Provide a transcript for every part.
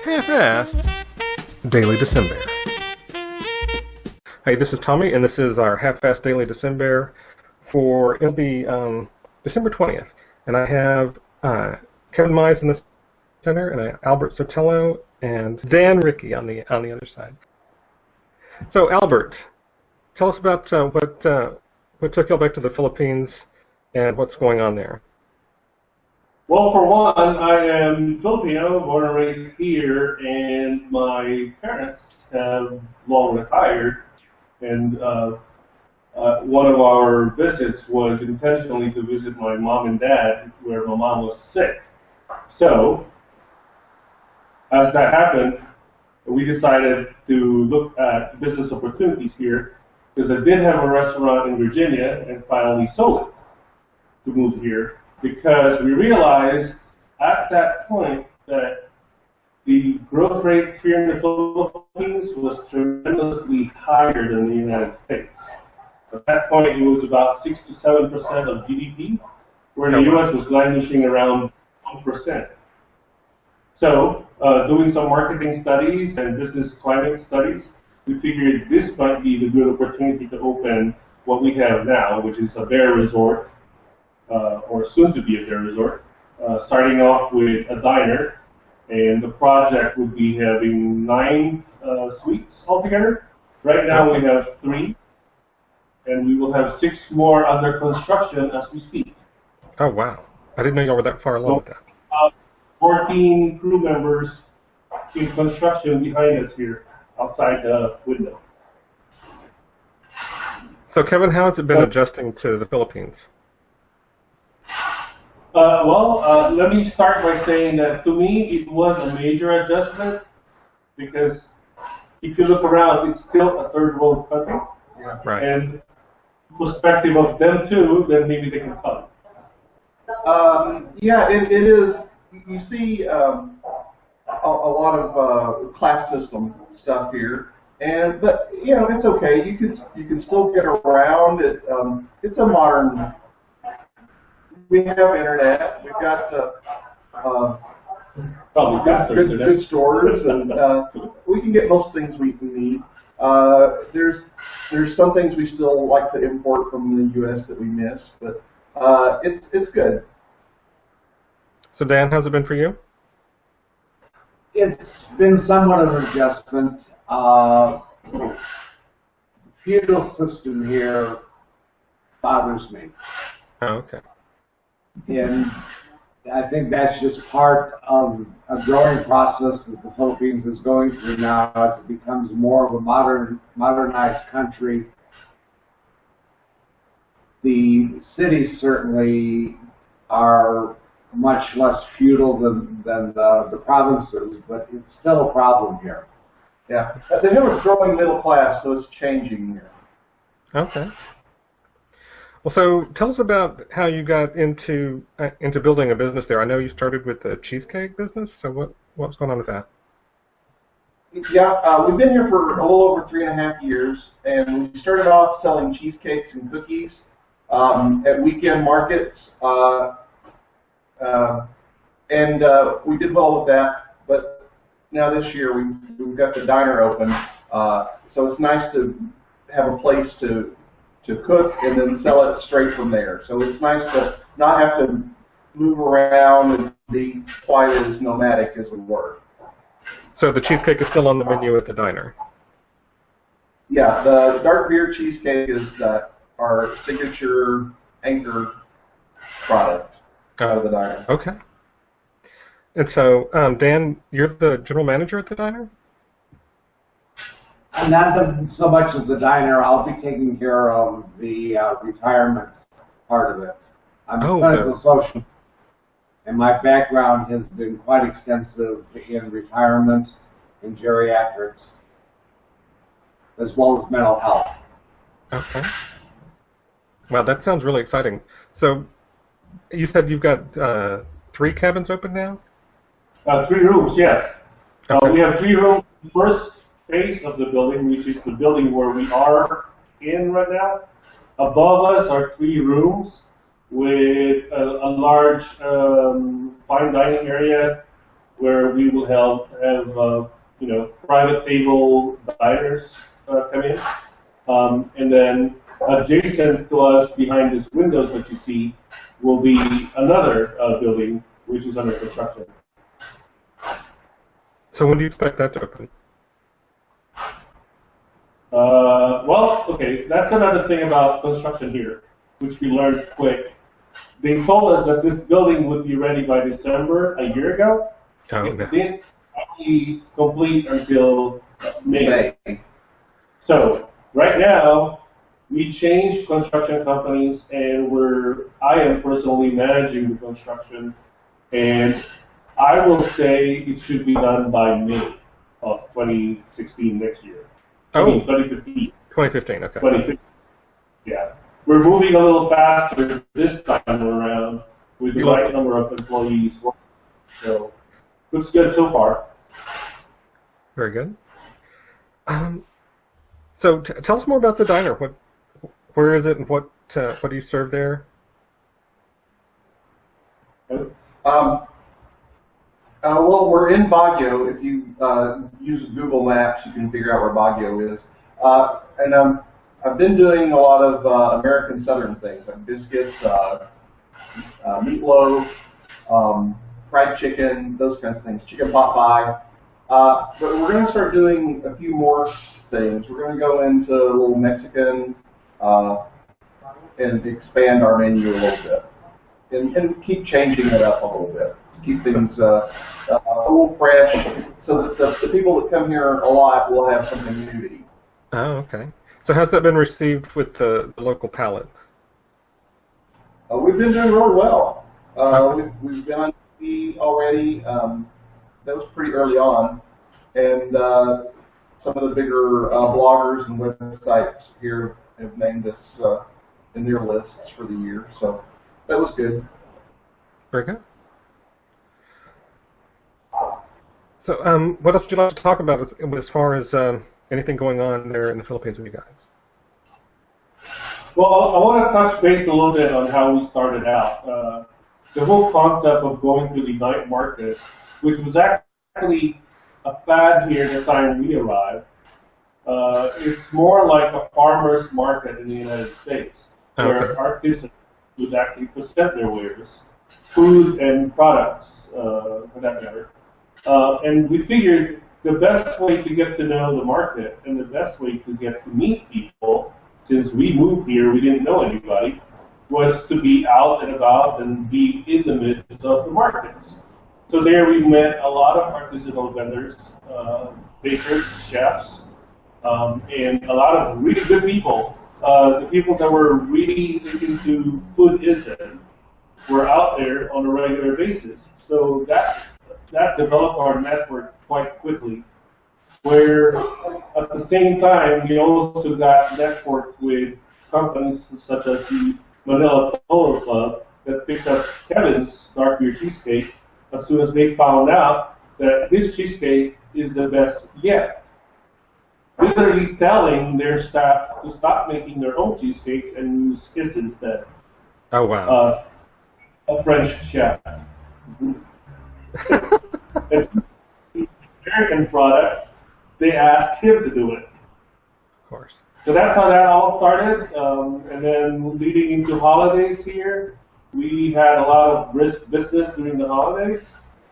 half-assed Daily Decembear. Hey, this is Tommy, and this is our half-assed Daily Decembear for, it'll be December 20th. And I have Kevin Mize in the center, and Albert Sotelo, and Dan Ricci on the other side. So, Albert, tell us about what took you all back to the Philippines and what's going on there. Well, for one, I am Filipino, born and raised here, and my parents have long retired. And one of our visits was intentionally to visit my mom and dad, where my mom was sick. So, as that happened, we decided to look at business opportunities here, because I did have a restaurant in Virginia and finally sold it to move here, because we realized at that point that the growth rate here in the Philippines was tremendously higher than the United States. At that point, it was about 6 to 7% of GDP, where the U.S. was languishing around 1%. So, doing some marketing studies and business climate studies, we figured this might be the good opportunity to open what we have now, which is a bear resort, or soon to be a bear resort, starting off with a diner, and the project will be having 9 suites altogether. Right now we have 3, and we will have 6 more under construction as we speak. Oh, wow. I didn't know y'all were that far along with that. 14 crew members in construction behind us here, outside the window. So, Kevin, how has it been adjusting to the Philippines? Let me start by saying that to me it was a major adjustment, because if you look around, it's still a third world country. Yeah. Right. And perspective of them too, then maybe they can come. Yeah, it is. You see a lot of class system stuff here, but you know, it's okay. You can still get around. It's a modern. We have internet. We've got good stores, and we can get most things we need. There's some things we still like to import from the U.S. that we miss, but it's good. So, Dan, how's it been for you? It's been somewhat of an adjustment. The feudal system here bothers me. Oh, okay. And I think that's just part of a growing process that the Philippines is going through now as it becomes more of a modernized country. The cities certainly are much less feudal than the provinces, but it's still a problem here. Yeah, they have a growing middle class, so it's changing here. Okay. Well, so tell us about how you got into building a business there. I know you started with the cheesecake business. So what's going on with that? Yeah, we've been here for a little over 3.5 years, and we started off selling cheesecakes and cookies at weekend markets, and we did well with that. But now this year we've got the diner open, so it's nice to have a place to cook and then sell it straight from there. So it's nice to not have to move around and be quite as nomadic as we were. So the cheesecake is still on the menu at the diner? Yeah, the dark beer cheesecake is our signature anchor product out of the diner. Okay. And so, Dan, you're the general manager at the diner? Not so much of the diner. I'll be taking care of the retirement part of it. I'm a clinical social, and my background has been quite extensive in retirement, in geriatrics, as well as mental health. Okay. Wow, that sounds really exciting. So, you said you've got 3 cabins open now? 3 rooms, yes. Okay. We have 3 rooms. First phase of the building, which is the building where we are in right now. Above us are 3 rooms with a large fine dining area, where we will have private table diners come in, and then adjacent to us, behind these windows that you see, will be another building which is under construction. So when do you expect that to open? Well, okay, that's another thing about construction here, which we learned quick. They told us that this building would be ready by December a year ago. Oh, It no. didn't actually complete until May. So right now, we changed construction companies, and I am personally managing the construction, and I will say it should be done by May of 2016 next year. I mean, 2015. 2015, okay. 2015. Yeah. We're moving a little faster this time around with the right number of employees. So, looks good so far. Very good. So tell us more about the diner. Where is it, and what do you serve there? Well, we're in Baguio. If you use Google Maps, you can figure out where Baguio is. And I've been doing a lot of American Southern things, like biscuits, meatloaf, fried chicken, those kinds of things, chicken pot pie. But we're going to start doing a few more things. We're going to go into a little Mexican and expand our menu a little bit, and keep changing it up a little bit. Keep things a little fresh, so that the people that come here a lot will have something new to eat. Oh, okay. So how's that been received with the local palate? We've been doing really well. We've been on TV already. That was pretty early on, and some of the bigger bloggers and websites here have named us in their lists for the year. So that was good. Very good. So, what else would you like to talk about as far as anything going on there in the Philippines with you guys? Well, I want to touch base a little bit on how we started out. The whole concept of going to the night market, which was actually a fad here the time we arrived. It's more like a farmer's market in the United States, where artisans would actually present their wares, food and products, for that matter. And we figured the best way to get to know the market and the best way to get to meet people, since we moved here, we didn't know anybody, was to be out and about and be in the midst of the markets. So there we met a lot of artisanal vendors, bakers, chefs, and a lot of really good people. The people that were really into foodism were out there on a regular basis. So that developed our network quite quickly, where at the same time we also got networked with companies such as the Manila Polo Club that picked up Kevin's dark beer cheesecake as soon as they found out that his cheesecake is the best yet. Literally telling their staff to stop making their own cheesecakes and use his instead. Oh, wow. A French chef. American product, they asked him to do it. Of course. So that's how that all started. And then leading into holidays here, we had a lot of brisk business during the holidays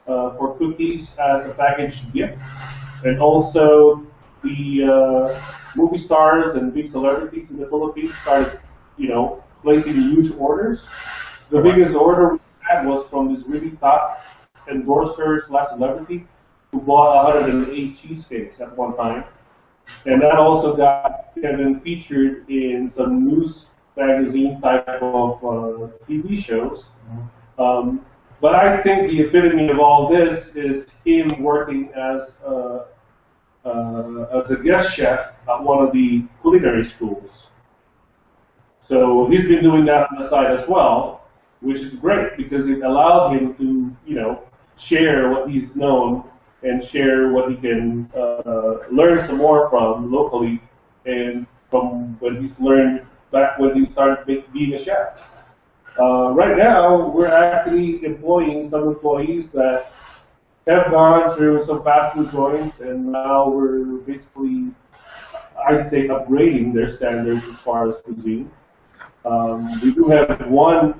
for cookies as a packaged gift. And also the movie stars and big celebrities in the Philippines started, placing huge orders. The biggest order we had was from this really top endorser / celebrity who bought 108 cheesecakes at one time. And that also got Kevin featured in some news magazine type of TV shows. But I think the epitome of all this is him working as a guest chef at one of the culinary schools. So he's been doing that on the side as well, which is great because it allowed him to, share what he's known and share what he can learn some more from locally and from what he's learned back when he started being a chef. Right now, we're actually employing some employees that have gone through some fast food joints, and now we're basically, I'd say, upgrading their standards as far as cuisine. We do have one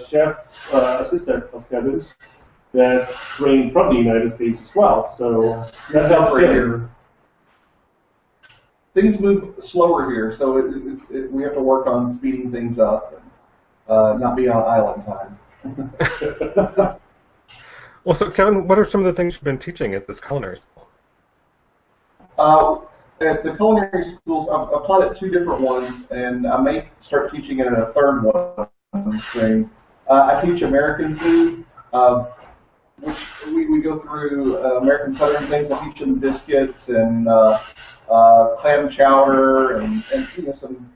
chef assistant of Kevin's that's trained from the United States as well, so that helps here. Things move slower here, so we have to work on speeding things up and not be on island time. Well, so Kevin, what are some of the things you've been teaching at this culinary school? At the culinary schools, I've applied at 2 different ones, and I may start teaching it at a 3rd one soon. I teach American food, which we go through American Southern things. I teach them biscuits and clam chowder and some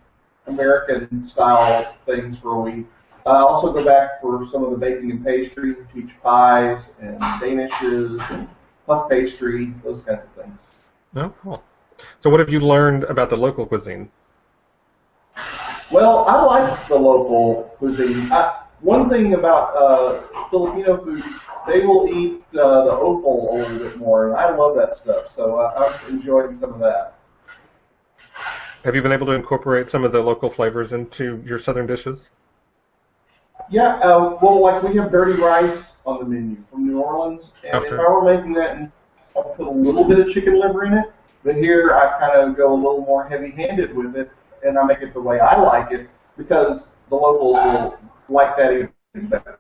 American style things for a week. I also go back for some of the baking and pastry, teach pies and danishes and puff pastry, those kinds of things. Oh, cool. So what have you learned about the local cuisine? Well, I like the local cuisine. One thing about Filipino food, they will eat the offal a little bit more, and I love that stuff, so I'm enjoying some of that. Have you been able to incorporate some of the local flavors into your southern dishes? Yeah, well, like we have dirty rice on the menu from New Orleans, and if I were making that, I'll put a little bit of chicken liver in it, but here I kind of go a little more heavy-handed with it, and I make it the way I like it, because the locals will like that even better,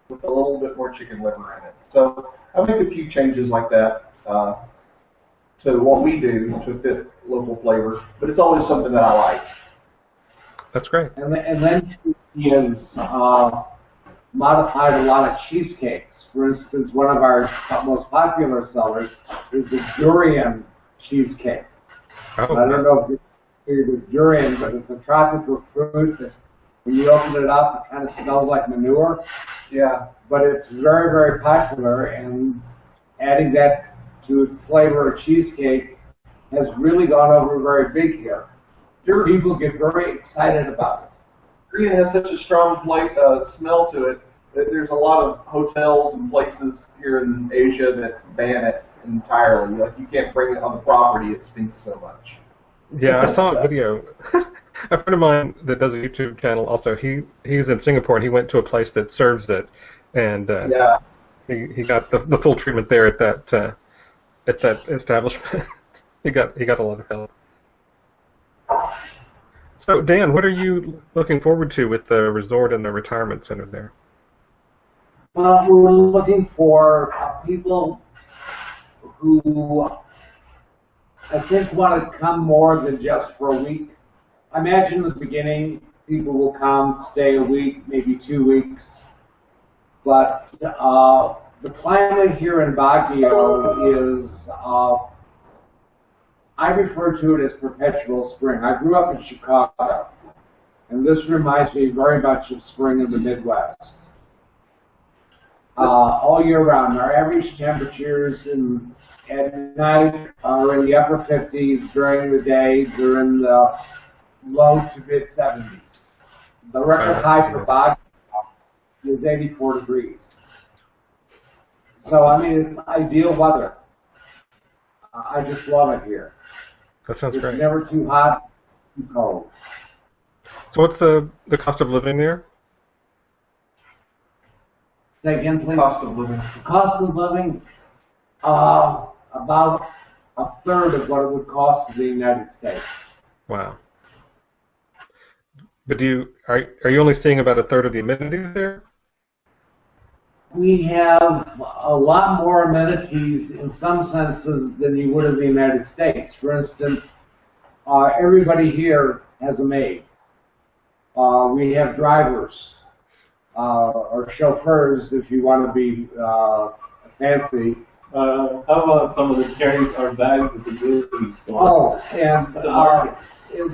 with a little bit more chicken liver in it. So I make a few changes like that to what we do to fit local flavor, but it's always something that I like. That's great. And then he has modified a lot of cheesecakes. For instance, one of our most popular sellers is the durian cheesecake. Oh, I don't know if you're with durian, but it's a tropical fruit that when you open it up, it kind of smells like manure. Yeah. But it's very, very popular, and adding that to flavor a cheesecake has really gone over very big here. People get very excited about it. Durian has such a strong smell to it that there's a lot of hotels and places here in Asia that ban it entirely. Like, you can't bring it on the property; it stinks so much. Yeah, I saw a video. A friend of mine that does a YouTube channel also, he's in Singapore, and he went to a place that serves it, and he got the full treatment there at that establishment. he got a lot of help. So, Dan, what are you looking forward to with the resort and the retirement center there? Well, we're looking for people who I think want to come more than just for a week. I imagine in the beginning people will come, stay a week, maybe 2 weeks. But the climate here in Baguio is, I refer to it as perpetual spring. I grew up in Chicago, and this reminds me very much of spring in the Midwest. All year round, our average temperatures at night are in the upper 50s. During the day, they're in the low to mid 70s. The record high for Baguio is 84 degrees. So, I mean, it's ideal weather. I just love it here. That sounds great. It's never too hot, too cold. So what's the cost of living there? Say again, please. Cost of living. The cost of living, about a third of what it would cost in the United States. Wow. But are you only seeing about a third of the amenities there? We have a lot more amenities in some senses than you would in the United States. For instance, everybody here has a maid. We have drivers, or chauffeurs if you want to be fancy. How about some of the carries our bags at the grocery store? Oh, and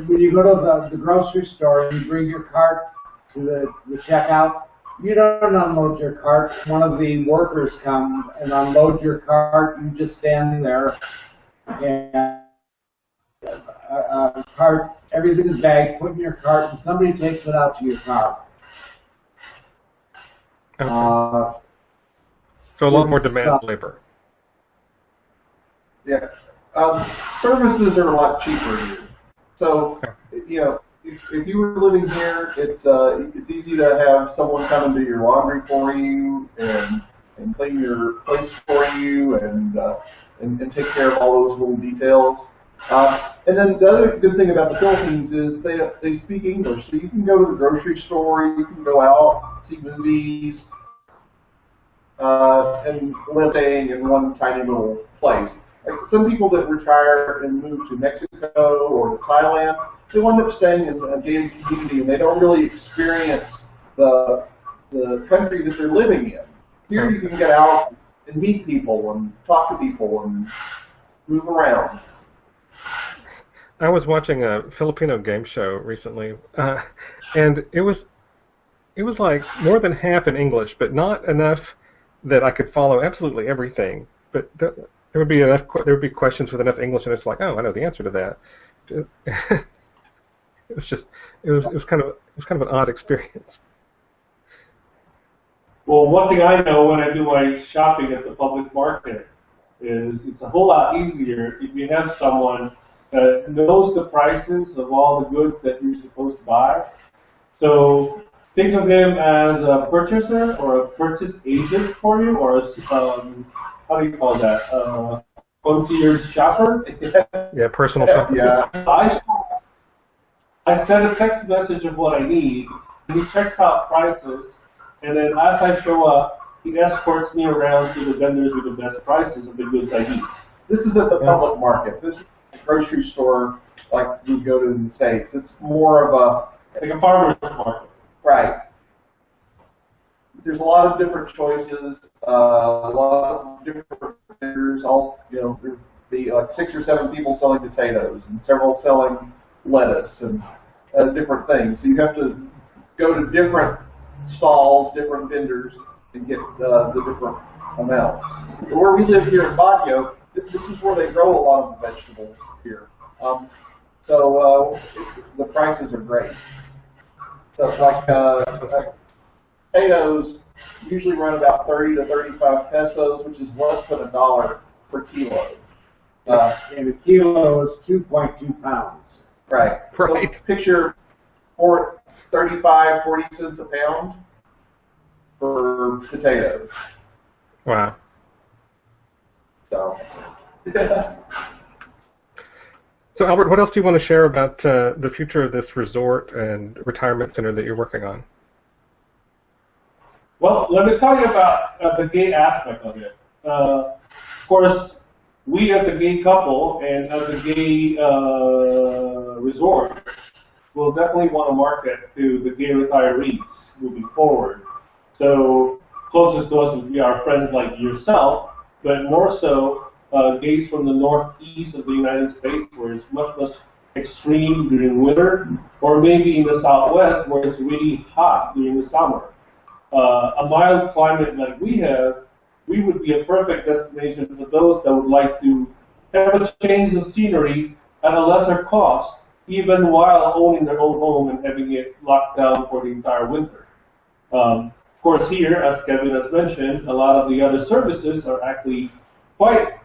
when you go to the grocery store and you bring your cart to the checkout, you don't unload your cart. One of the workers come and unload your cart. You just stand there and cart, everything is bagged, put in your cart, and somebody takes it out to your car. Okay. So a lot more demand labor. Yeah. Services are a lot cheaper here. So, you know, if you were living here, it's easy to have someone come and do your laundry for you and clean your place for you and take care of all those little details. And then the other good thing about the Philippines is they speak English, so you can go to the grocery store, you can go out, see movies, and live staying in one tiny little place. Like some people that retire and move to Mexico or to Thailand, they wind up staying in a gated community and they don't really experience the country that they're living in. Here you can get out and meet people and talk to people and move around. I was watching a Filipino game show recently, and it was like more than half in English, but not enough that I could follow absolutely everything. But there would be enough. There would be questions with enough English, and it's like, oh, I know the answer to that. It was kind of an odd experience. Well, one thing I know when I do my shopping at the public market is it's a whole lot easier if you have someone that knows the prices of all the goods that you're supposed to buy. So think of him as a purchaser or a purchase agent for you, or a, how do you call that? Concierge shopper? Yeah, personal shopper. Yeah. I send a text message of what I need, and he checks out prices, and then as I show up, he escorts me around to the vendors with the best prices of the goods I need. This is at the public market. This is a grocery store like we go to in the States. It's more of Like a farmer's market. right. There's a lot of different choices, a lot of different vendors. There'd be like 6 or 7 people selling potatoes and several selling lettuce and different things. So you have to go to different stalls, different vendors, and get the different amounts. Where we live here in Baguio, this is where they grow a lot of the vegetables here. The prices are great. So like potatoes usually run about 30 to 35 pesos, which is less than $1 per kilo. And a kilo is 2.2 pounds. Right. Right. So picture 35, 40 cents a pound for potatoes. Wow. So. So, Albert, what else do you want to share about the future of this resort and retirement center that you're working on? Well, let me tell you about the gay aspect of it. Of course, we as a gay couple and as a gay resort will definitely want to market to the gay retirees moving forward. So closest to us would be our friends like yourself, but more so gays from the northeast of the United States where it's much extreme during winter, or maybe in the southwest where it's really hot during the summer. A mild climate like we have, we would be a perfect destination for those that would like to have a change of scenery at a lesser cost, even while owning their own home and having it locked down for the entire winter. Of course, here, as Kevin has mentioned, a lot of the other services are actually quite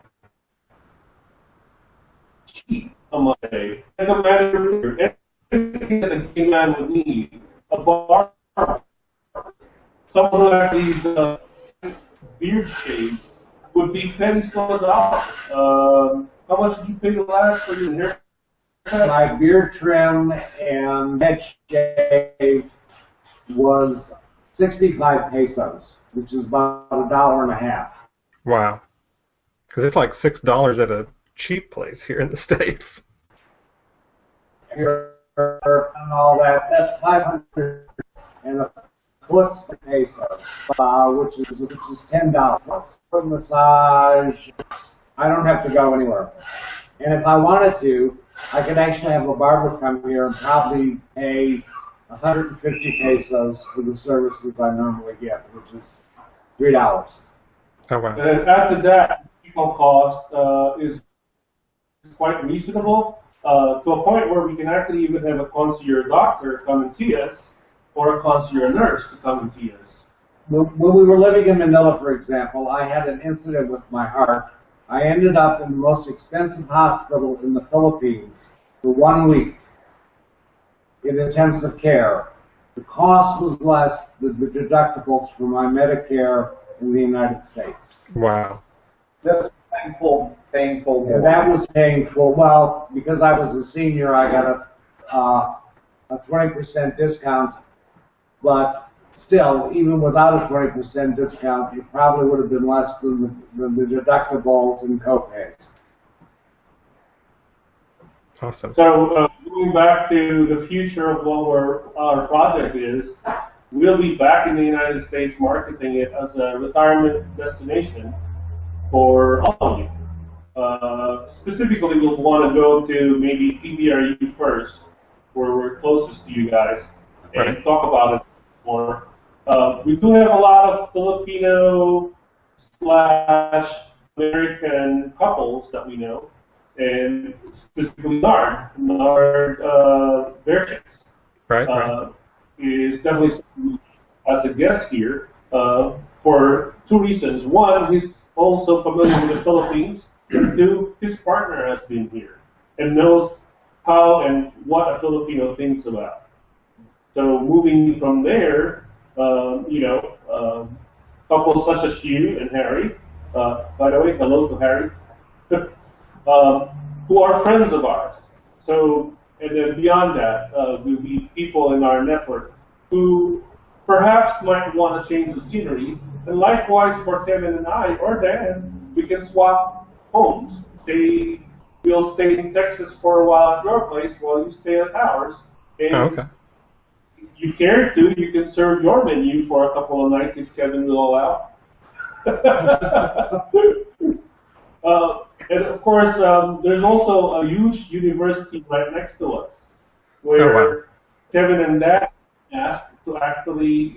cheap, I must say. As a matter of fact, everything that a gay man would need, a bar, someone who actually does beard shave, would be pennies to the dollar. How much did you pay the last for your haircut? My beard trim and head shave was 65 pesos, which is about $1.50. Wow. Because it's like $6 at a cheap place here in the States. And all that, that's 500 and a foot's the peso, which is $10. For massage, I don't have to go anywhere. And if I wanted to, I could actually have a barber come here and probably pay 150 pesos for the services I normally get, which is $3. Oh, wow. And after that, people cost is quite reasonable to a point where we can actually even have a concierge doctor come and see us, or a concierge nurse to come and see us. When we were living in Manila, for example, I had an incident with my heart, I ended up in the most expensive hospital in the Philippines for 1 week in intensive care. The cost was less than the deductibles for my Medicare in the United States. Wow. That's painful. And that was painful. Well, because I was a senior, I got a 20% discount, but still, even without a 20% discount, it probably would have been less than the deductibles and copays. Awesome. So going back to the future of what our project is, we'll be back in the United States marketing it as a retirement destination for all of you. Specifically, we'll want to go to maybe PBRU first, where we're closest to you guys, and talk about it more. We do have a lot of Filipino / American couples that we know, and specifically Nard Bear Chicks. Right. Is definitely as a guest here for two reasons. One, he's also familiar with the Philippines, and two, his partner has been here and knows how and what a Filipino thinks about. So moving from there, couples such as you and Harry, by the way, hello to Harry, who are friends of ours. So, and then beyond that, will be people in our network who perhaps might want to change the scenery. And likewise for Kevin and I, or Dan, we can swap homes. We'll stay in Texas for a while at your place while you stay at ours. And if you care to, you can serve your menu for a couple of nights if Kevin will allow. And of course, there's also a huge university right next to us, where Kevin and Dan asked to actually,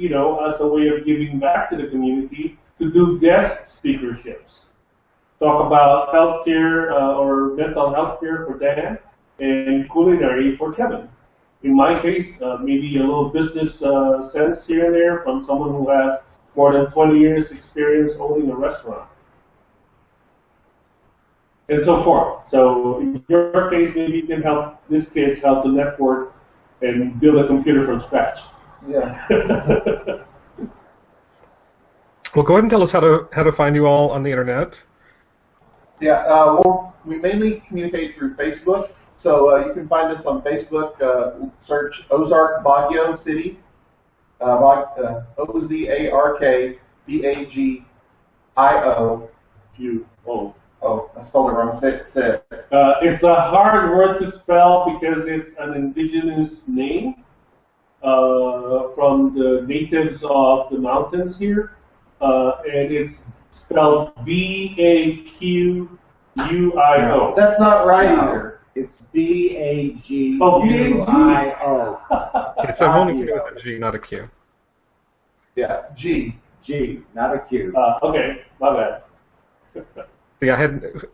as a way of giving back to the community, to do guest speakerships. Talk about healthcare or mental health care for Dan, and culinary for Kevin. In my case, maybe a little business sense here and there from someone who has more than 20 years experience owning a restaurant. And so forth. So in your case, maybe you can help these kids help the network and build a computer from scratch. Yeah. Well, go ahead and tell us how to find you all on the internet. Yeah, we mainly communicate through Facebook. So you can find us on Facebook. Search Ozark Baguio City. OZARK BAGIO. Oh, I spelled it wrong. Say it. It's a hard word to spell because it's an indigenous name from the natives of the mountains here, and it's spelled BAQUIO. That's not right either. It's BAGUIO. Oh, BAGUIO. It's only Q with a G, not a Q. Yeah, G, not a Q. Okay, my bad. Yeah,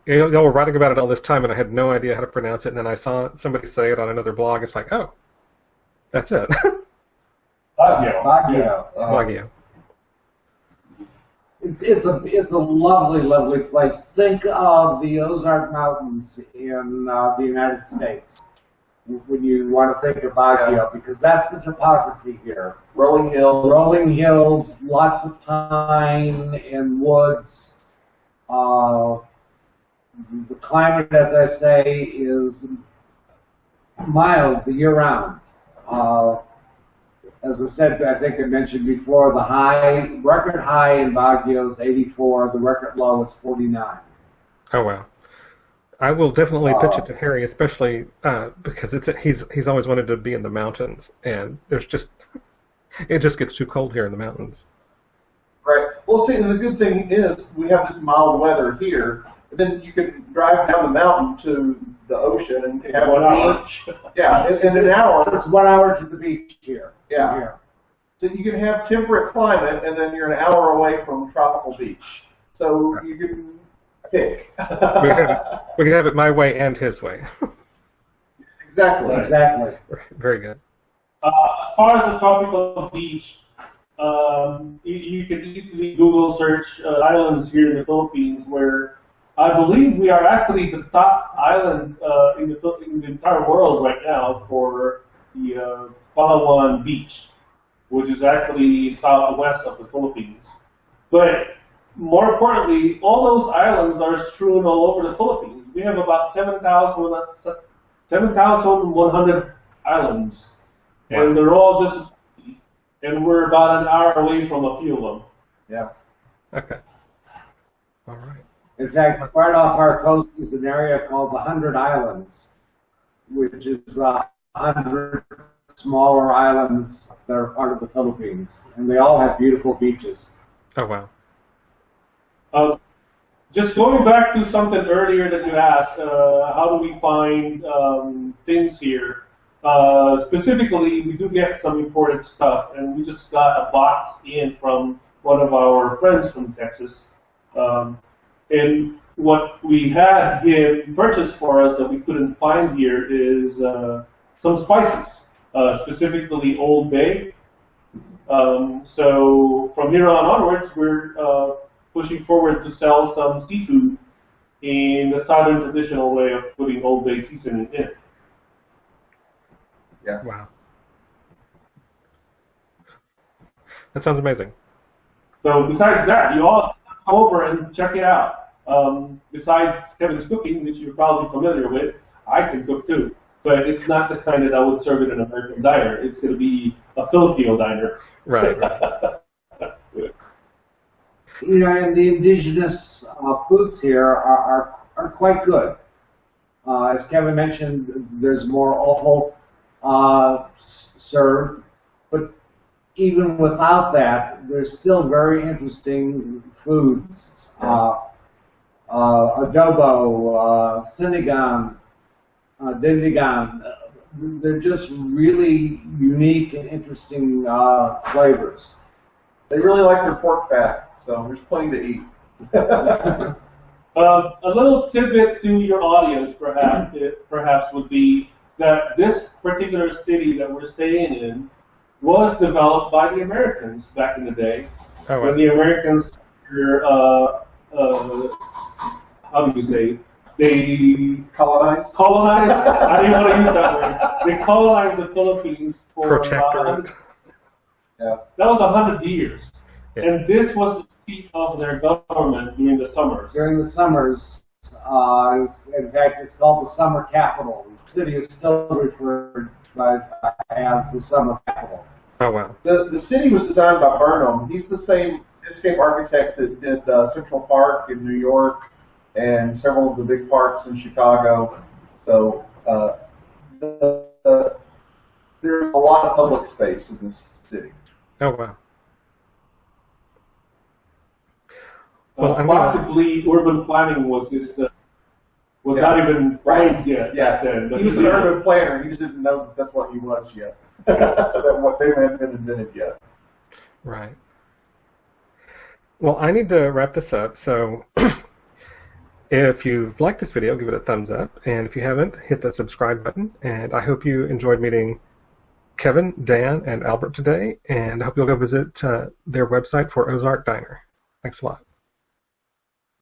y'all were writing about it all this time, and I had no idea how to pronounce it. And then I saw somebody say it on another blog. It's like, oh, that's it. Baguio. Baguio. It's a lovely, lovely place. Think of the Ozark Mountains in the United States when you want to think of Baguio, because that's the topography here. Rolling hills, lots of pine and woods. The climate, as I say, is mild the year round. As I said, I think I mentioned before, the record high in Baguio is 84. The record low is 49. Oh wow! I will definitely pitch it to Harry, especially because he's always wanted to be in the mountains, and it just gets too cold here in the mountains. Right. Well, see, the good thing is we have this mild weather here. And then you can drive down the mountain to the ocean and have a beach. Yeah, in an hour. It's 1 hour to the beach here. Yeah. Here. So you can have temperate climate, and then you're an hour away from tropical beach. So you can pick. We can have it my way and his way. Exactly. Very good. As far as the tropical beach, you can easily Google search islands here in the Philippines where I believe we are actually the top island in the entire world right now for the Palawan Beach, which is actually southwest of the Philippines. But more importantly, all those islands are strewn all over the Philippines. We have about 7,100 islands, and they're all just, and we're about an hour away from a few of them. Yeah. Okay. All right. In fact, right off our coast is an area called the 100 Islands, which is 100 smaller islands that are part of the Philippines, and they all have beautiful beaches. Oh, wow. Just going back to something earlier that you asked, how do we find things here? Specifically, we do get some imported stuff, and we just got a box in from one of our friends from Texas. And what we had him purchase for us that we couldn't find here is some spices, specifically Old Bay. So from here onwards, we're pushing forward to sell some seafood in the southern traditional way of putting Old Bay seasoning in. Yeah. Wow. That sounds amazing. So besides that, you all come over and check it out. Besides Kevin's cooking, which you're probably familiar with, I can cook too. But it's not the kind that I would serve in an American diner. It's going to be a Filipino diner. Right. You know, and the indigenous foods here are quite good. As Kevin mentioned, there's more offal served, but even without that, there's still very interesting foods. Adobo, sinigang, dindigan. They're just really unique and interesting flavors. They really like their pork fat, so there's plenty to eat. A little tidbit to your audience, perhaps, would be that this particular city that we're staying in was developed by the Americans back in the day. Oh, wow. When the Americans were, how do you say, they Colonized? colonized, I didn't want to use that word, they colonized the Philippines for Protectorate. Yeah. that was 100 years. Yeah. And this was the seat of their government during the summers. During the summers, in fact, it's called the summer capital. The city is still referred as the summer capital. Oh, wow. The city was designed by Burnham. He's the same landscape architect that did Central Park in New York and several of the big parks in Chicago. So there's a lot of public space in this city. Oh, wow. Well, possibly urban planning was not even planned yet back then. He was an urban planner. He just didn't know that's what he was yet. That what they hadn't been invented yet. Right. Well, I need to wrap this up, so if you've liked this video, give it a thumbs up, and if you haven't, hit that subscribe button, and I hope you enjoyed meeting Kevin, Dan, and Albert today, and I hope you'll go visit their website for Ozark Diner. Thanks a lot.